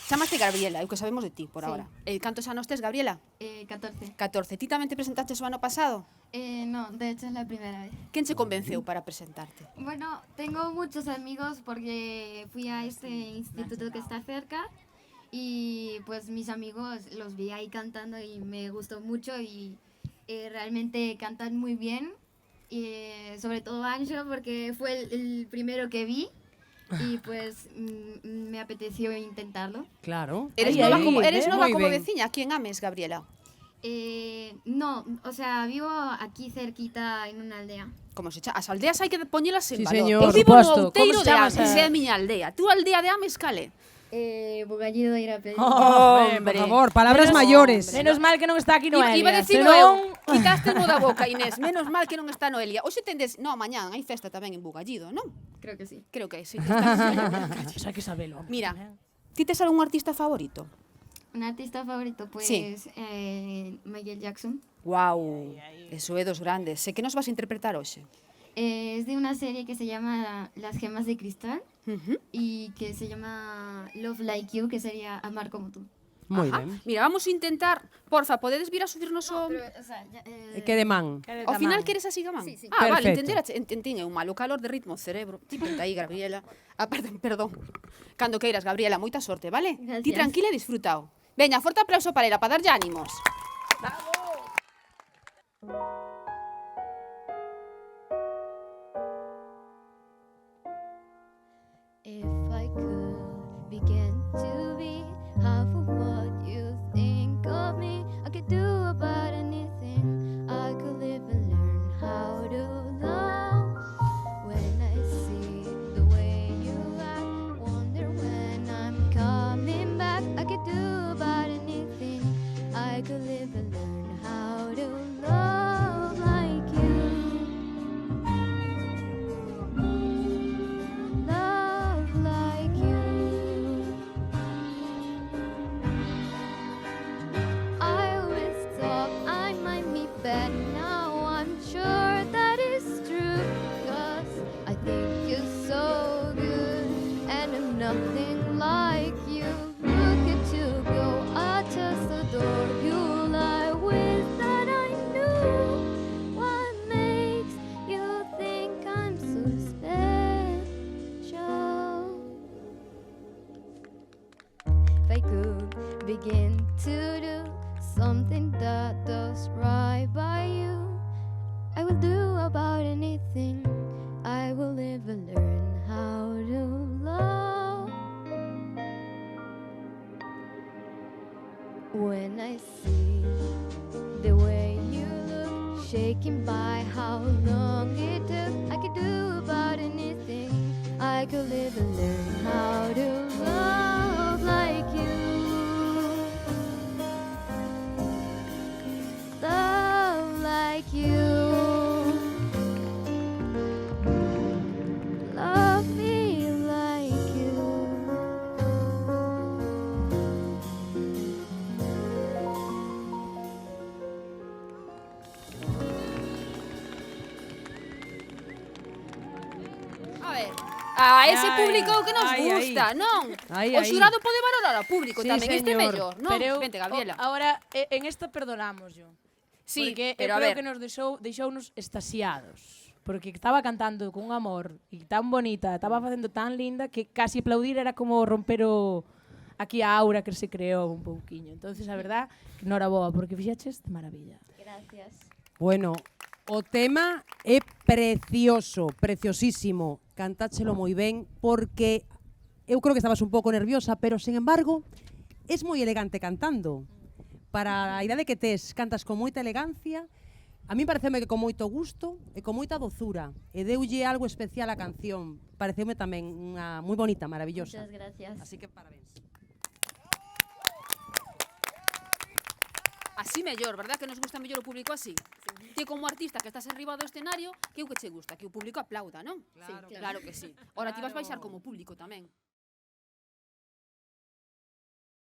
Chamaste Gabriela, é o que sabemos de ti por Sí. ahora. Cantos anos tes, Gabriela? 14. 14. Ti tamén te presentaste o ano pasado? No, de hecho es la primera vez. Quen che convenceu para presentarte? Bueno, tengo muchos amigos porque fui a este instituto que está cerca y pues mis amigos los vi ahí cantando y me gustó mucho y realmente cantan muy bien. Y sobre todo Anjo porque fue el primero que vi y pues me apeteció intentarlo. Claro. Eres Aí, nova aí, como moi ben. veciña? A quen ames, Gabriela? No, o sea, vivo aquí cerquita en una aldea. Como se As aldeas hai que poñelas en Sí, valor. señor, Eu vivo no suposto. outeiro Como se de chama Ames, esa- é a miña aldea. Tu aldea de Ames, cale? Bugallido de Irapé. Por favor, palabras maiores. Menos mal que non está aquí Noelia. Iba a decir senón... eu, quitaste mo da boca, Inés. Menos mal que non está Noelia. Hoxe tendes, no, mañán hai festa tamén en Bugallido, non? Creo que sí. Creo que sí. Xa que sabelo. Mira, ti tes algún artista favorito? Un artista favorito, pues Sí. Michael Jackson. Guau, eso é dos grandes. Sei que nos vas a interpretar hoxe. Es de una serie que se llama Las Gemas de Cristal Uh-huh. y que se llama Love Like You, que sería Amar como tú. Moi Ajá. ben. Mira, vamos a intentar, porfa, podedes vir a subirnos o... o sea, E que de man. Ao final queres así gamán? Sí, sí. Ah, vale, Perfecto. entendín, é un malo calor de ritmo cerebro. Ti ponte aí, Gabriela. Ah, perdón. Cando queiras, Gabriela, moita sorte, vale? Gracias. Ti tranquila e disfrutao. Veña, forte aplauso para ela, para darlle ánimos. If I could begin to be half of what you think of me, I could do about anything. I could live and learn how to love. When I see the way you act, wonder when I'm coming back. I could do about anything. I could live and learn how to love like you. Love like you. I always thought I might be bad. Now I'm sure that is true. 'Cause I think you're so good, and I'm nothing like you. Look at you go, I just adore you. I wish that I knew what makes you think I'm so special. If I could begin to do something that does right by you, I will do about anything. I will live and learn how to love. When I see the way you look, shaken by how long it took, I could do about anything. I could live and learn how to love like you. Love like you. Love me like you. A ver, a ese Ai, público que nos ai, gusta, non? Ai, O ai. xurado pode valorar ao público Sí, tamén, este é señor. mellor, non? Pero eu, Vente, Gabriela. Ahora, en esta perdonamos yo. Sí, porque pero eu a creo ver. que nos deixounos estasiados. Porque estaba cantando con amor e tan bonita, estaba facendo tan linda que casi aplaudir era como romper aquí a aura que se creou un pouquiño. Entonces, a verdad, noraboa, porque fixaches de maravilla. Gracias. Bueno, o tema é precioso, preciosísimo. Cantáchelo moi ben porque eu creo que estabas un pouco nerviosa, pero, sin embargo, es moi elegante cantando. Para a idade que tes, cantas con moita elegancia. A mí pareceme que con moito gusto e con moita dozura. E deulle algo especial á canción. Pareceume tamén unha moi bonita, maravillosa. Muchas gracias. Así que parabéns. Así mellor, verdad que nos gusta mellor o público así? Ti como artista que estás arriba do escenario, que é o que che gusta? Que o público aplauda, non? Claro. Claro que sí. Ora ti vas baixar como público tamén.